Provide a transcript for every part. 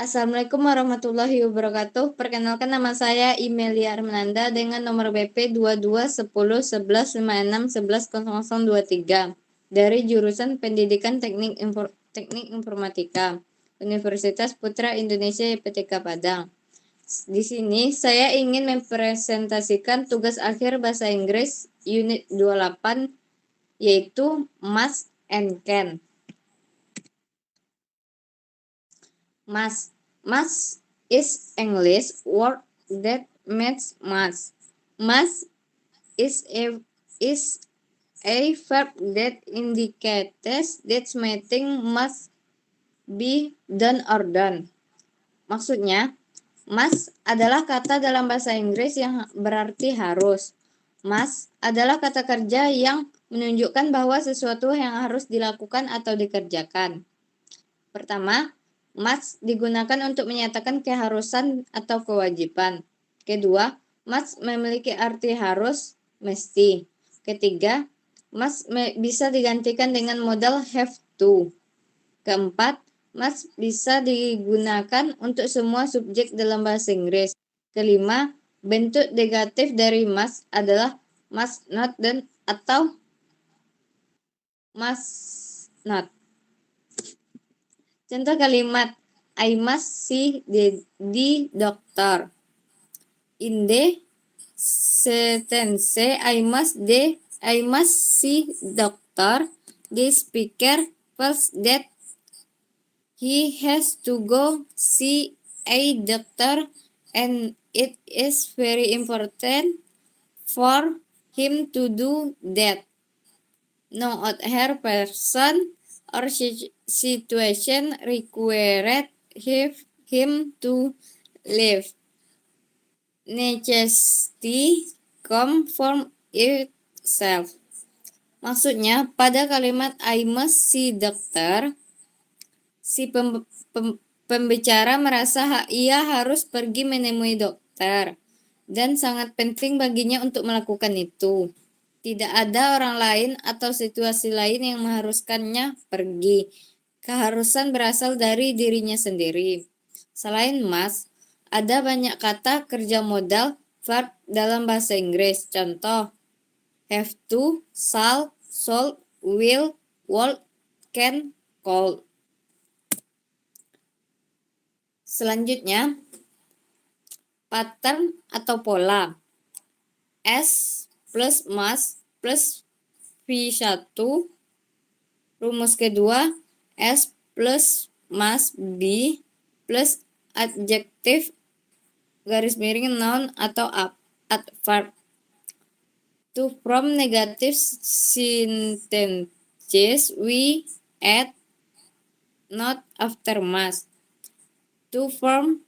Assalamualaikum warahmatullahi wabarakatuh. Perkenalkan, nama saya Imelia Armananda dengan nomor BP 22101156110023 dari jurusan Pendidikan Teknik Informatika Universitas Putra Indonesia IPTK Padang. Di sini saya ingin mempresentasikan tugas akhir bahasa Inggris unit 28, yaitu must and can. Must is English word that means must. Must is a verb that indicates that something must be done or done. Maksudnya, must adalah kata dalam bahasa Inggris yang berarti harus. Must adalah kata kerja yang menunjukkan bahwa sesuatu yang harus dilakukan atau dikerjakan. Pertama, must digunakan untuk menyatakan keharusan atau kewajiban. Kedua, must memiliki arti harus, mesti. Ketiga, must bisa digantikan dengan modal have to. Keempat, must bisa digunakan untuk semua subjek dalam bahasa Inggris. Kelima, bentuk negatif dari must adalah must not dan atau must not. Contoh kalimat, I must see the doctor. In the sentence, I must see doctor, the speaker feels that he has to go see a doctor and it is very important for him to do that. No other person or situation required him to leave. Necessity come from itself. Maksudnya, pada kalimat I must see doctor, si pembicara merasa ia harus pergi menemui dokter dan sangat penting baginya untuk melakukan itu. Tidak ada orang lain atau situasi lain yang mengharuskannya pergi. Keharusan berasal dari dirinya sendiri. Selain must, ada banyak kata kerja modal verb dalam bahasa Inggris. Contoh, have to, shall, should, will, would, can, could. Selanjutnya, pattern atau pola. S plus must plus V1. Rumus kedua, S plus must be plus adjective garis miring noun atau adverb. To form negative sentences, we add not after must. To form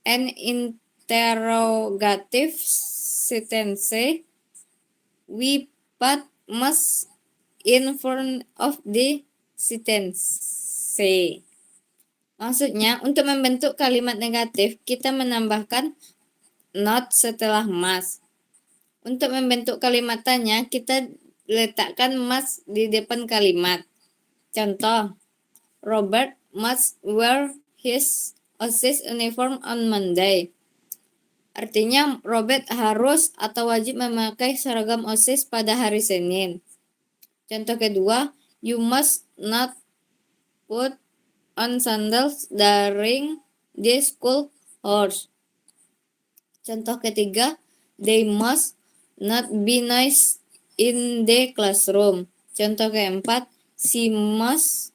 an interrogative sentence, we put must in front of the sentence. Maksudnya, untuk membentuk kalimat negatif, kita menambahkan not setelah must. Untuk membentuk kalimat tanya, kita letakkan must di depan kalimat. Contoh, Robert must wear his office uniform on Monday. Artinya, Robert harus atau wajib memakai seragam OSIS pada hari Senin. Contoh kedua, you must not put on sandals during the school hours. Contoh ketiga, they must not be noisy in the classroom. Contoh keempat, she must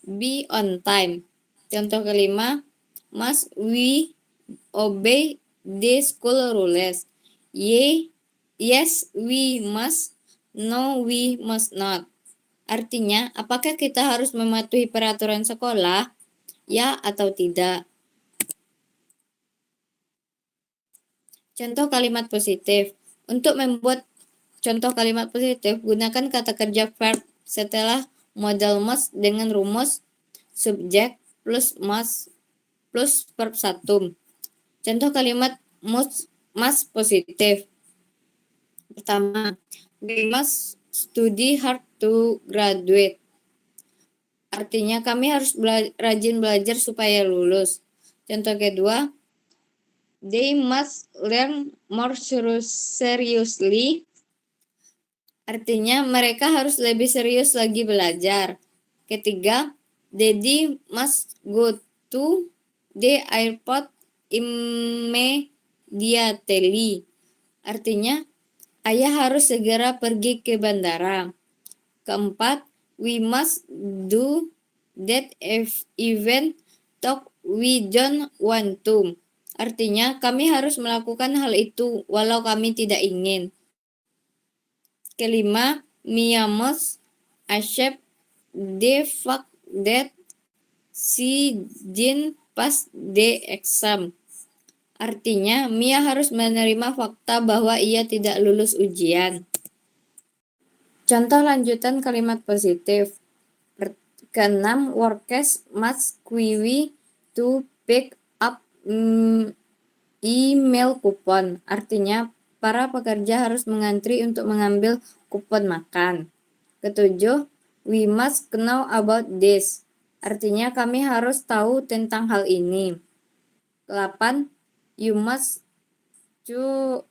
be on time. Contoh kelima, must we obey the school rules? Yes, we must. No, we must not. Artinya, apakah kita harus mematuhi peraturan sekolah? Ya atau tidak? Contoh kalimat positif. Untuk membuat contoh kalimat positif, gunakan kata kerja verb setelah modal must dengan rumus subjek plus must plus verb subject. Contoh kalimat must positif. Pertama, we must study hard to graduate. Artinya kami harus rajin belajar supaya lulus. Contoh kedua, they must learn more seriously. Artinya mereka harus lebih serius lagi belajar. Ketiga, Daddy must go to the airport immediately. Artinya ayah harus segera pergi ke bandara. Keempat, we must do that even though we don't want to. Artinya kami harus melakukan hal itu walau kami tidak ingin. Kelima, Mia must accept the fact that she didn't pass the exam. Artinya, Mia harus menerima fakta bahwa ia tidak lulus ujian. Contoh lanjutan kalimat positif. Keenam, workers must queue to pick up email coupon. Artinya, para pekerja harus mengantri untuk mengambil kupon makan. Ketujuh, we must know about this. Artinya, kami harus tahu tentang hal ini. 8. You must cook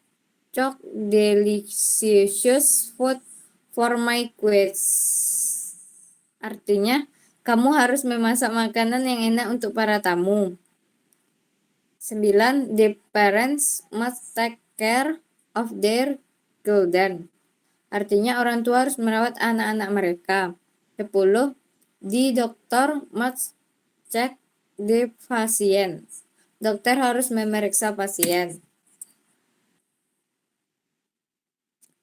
delicious food for my guests. Artinya, kamu harus memasak makanan yang enak untuk para tamu. 9. The parents must take care of their children. Artinya orang tua harus merawat anak-anak mereka. 10. The doctor must check the patient. Dokter harus memeriksa pasien.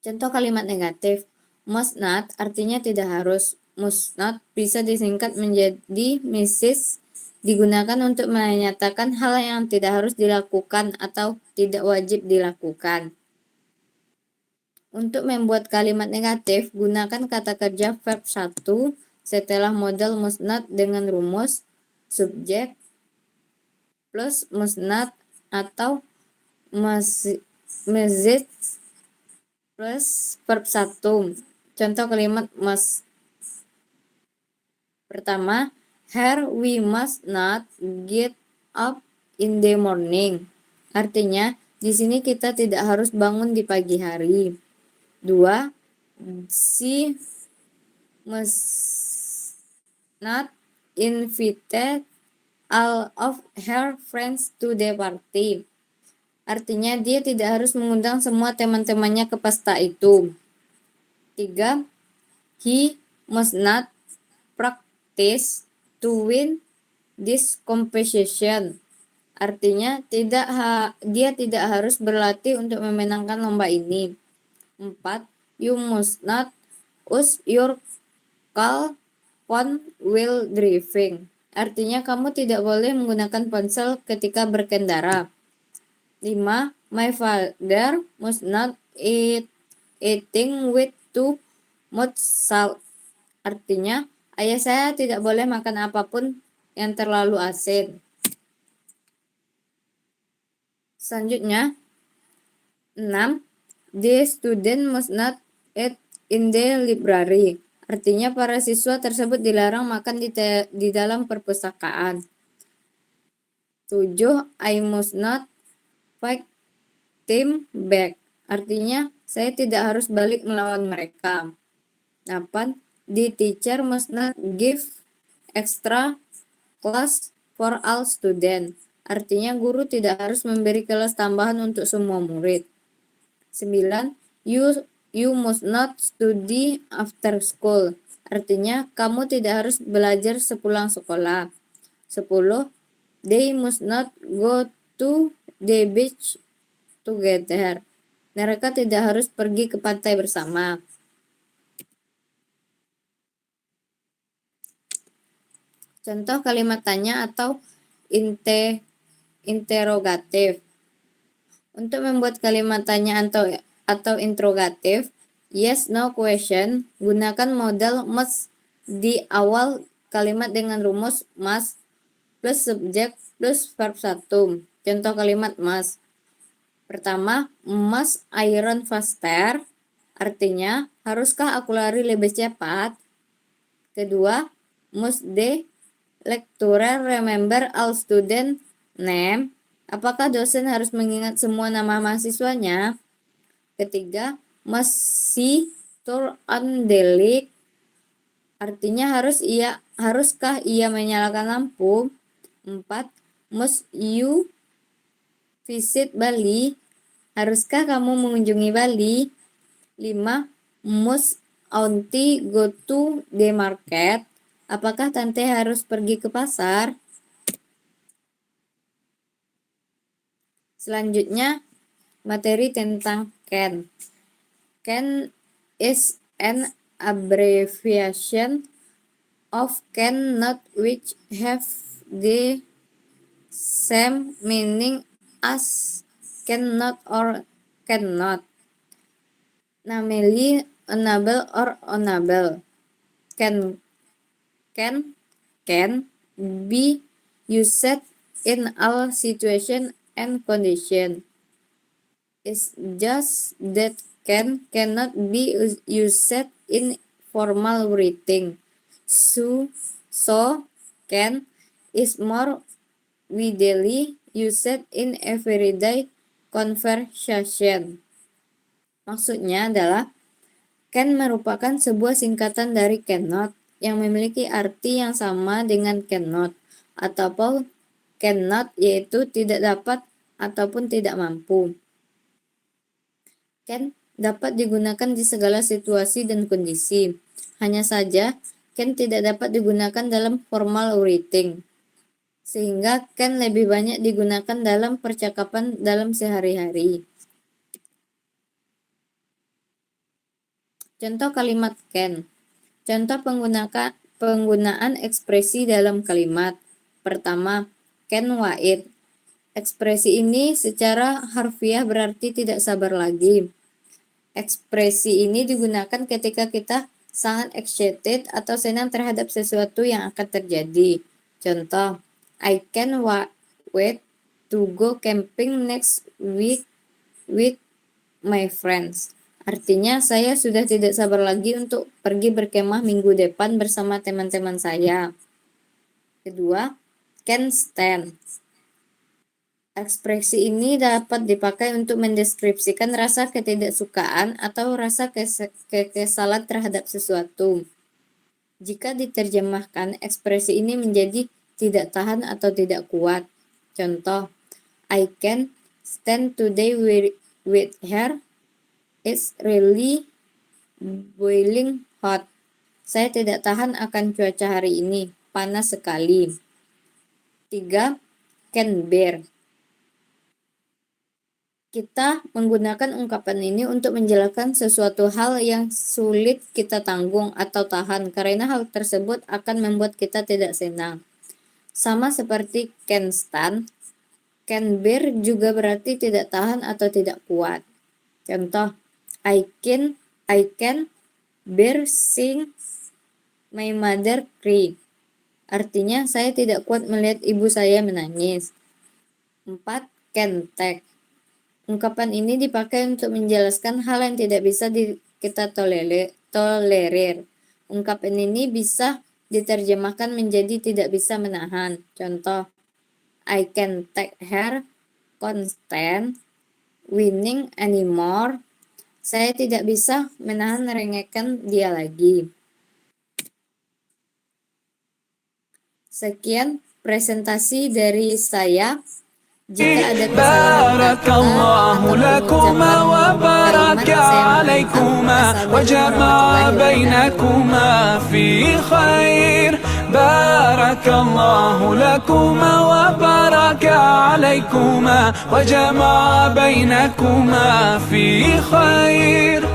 Contoh kalimat negatif. Must not artinya tidak harus. Must not bisa disingkat menjadi Mrs. Digunakan untuk menyatakan hal yang tidak harus dilakukan atau tidak wajib dilakukan. Untuk membuat kalimat negatif, gunakan kata kerja verb 1 setelah modal must not dengan rumus subjek plus must not atau message plus verb 1. Contoh kalimat must. Pertama, here we must not get up in the morning. Artinya, di sini kita tidak harus bangun di pagi hari. 2. She must not invite all of her friends to the party. Artinya, dia tidak harus mengundang semua teman-temannya ke pesta itu. 3. He must not practice to win this competition. Artinya dia tidak harus berlatih untuk memenangkan lomba ini. 4. You must not use your cell phone while driving. Artinya kamu tidak boleh menggunakan ponsel ketika berkendara. 5. My father must not eating with too much salt. Artinya ayah saya tidak boleh makan apapun yang terlalu asin. Selanjutnya, 6. The student must not eat in the library. Artinya para siswa tersebut dilarang makan di dalam perpustakaan. 7. I must not fight them back. Artinya saya tidak harus balik melawan mereka. 8. The teacher must not give extra class for all students. Artinya guru tidak harus memberi kelas tambahan untuk semua murid. 9. You must not study after school. Artinya kamu tidak harus belajar sepulang sekolah. 10. They must not go to the beach together. Mereka tidak harus pergi ke pantai bersama. Contoh kalimat tanya atau interrogatif. Untuk membuat kalimat tanya atau interrogatif, yes no question, gunakan modal must di awal kalimat dengan rumus must plus subjek plus verb 1. Contoh kalimat must. Pertama, must I run faster? Artinya, haruskah aku lari lebih cepat? Kedua, must the lecturer remember all students name. Apakah dosen harus mengingat semua nama mahasiswanya? Ketiga, must she turn on the light? Artinya haruskah ia menyalakan lampu? 4. Must you visit Bali? Haruskah kamu mengunjungi Bali? 5. Must auntie go to the market? Apakah tante harus pergi ke pasar? Selanjutnya, materi tentang can. Can is an abbreviation of cannot, which have the same meaning as cannot or cannot, namely unable or unable. Can be used in all situations and conditions. It's just that cannot be used in formal writing. So can is more widely used in everyday conversation. Maksudnya adalah can merupakan sebuah singkatan dari cannot yang memiliki arti yang sama dengan cannot, ataupun cannot yaitu tidak dapat ataupun tidak mampu. Can dapat digunakan di segala situasi dan kondisi. Hanya saja can tidak dapat digunakan dalam formal writing, sehingga can lebih banyak digunakan dalam percakapan dalam sehari-hari. Contoh kalimat can. Contoh penggunaan ekspresi dalam kalimat. Pertama, can wait. Ekspresi ini secara harfiah berarti tidak sabar lagi. Ekspresi ini digunakan ketika kita sangat excited atau senang terhadap sesuatu yang akan terjadi. Contoh, I can wait to go camping next week with my friends. Artinya, saya sudah tidak sabar lagi untuk pergi berkemah minggu depan bersama teman-teman saya. Kedua, can stand. Ekspresi ini dapat dipakai untuk mendeskripsikan rasa ketidaksukaan atau rasa kekesalan terhadap sesuatu. Jika diterjemahkan, ekspresi ini menjadi tidak tahan atau tidak kuat. Contoh, I can stand today with her. It's really boiling hot. Saya tidak tahan akan cuaca hari ini, panas sekali. 3. Can bear. Kita menggunakan ungkapan ini untuk menjelaskan sesuatu hal yang sulit kita tanggung atau tahan, karena hal tersebut akan membuat kita tidak senang. Sama seperti can stand, can bear juga berarti tidak tahan atau tidak kuat. Contoh, I can bear seeing my mother cry. Artinya, saya tidak kuat melihat ibu saya menangis. 4. Can take. Ungkapan ini dipakai untuk menjelaskan hal yang tidak bisa kita tolerir. Ungkapan ini bisa diterjemahkan menjadi tidak bisa menahan. Contoh, I can take her constant whining anymore. Saya tidak bisa menahan rengekan dia lagi. Sekian presentasi dari saya. Jika ada barakallahu lakuma wa baraka alaikuma wa jama'a bainakuma fi khair. Barakallahu lakuma wa baraka alaikuma wa jama'a bainakuma fi khair.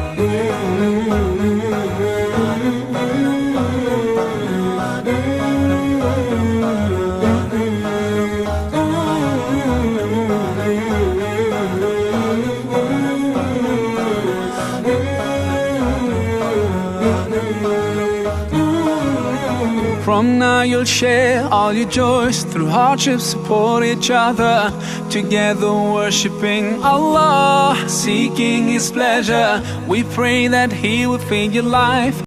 From now you'll share all your joys, through hardships support each other, together worshipping Allah, seeking His pleasure. We pray that He will fill your life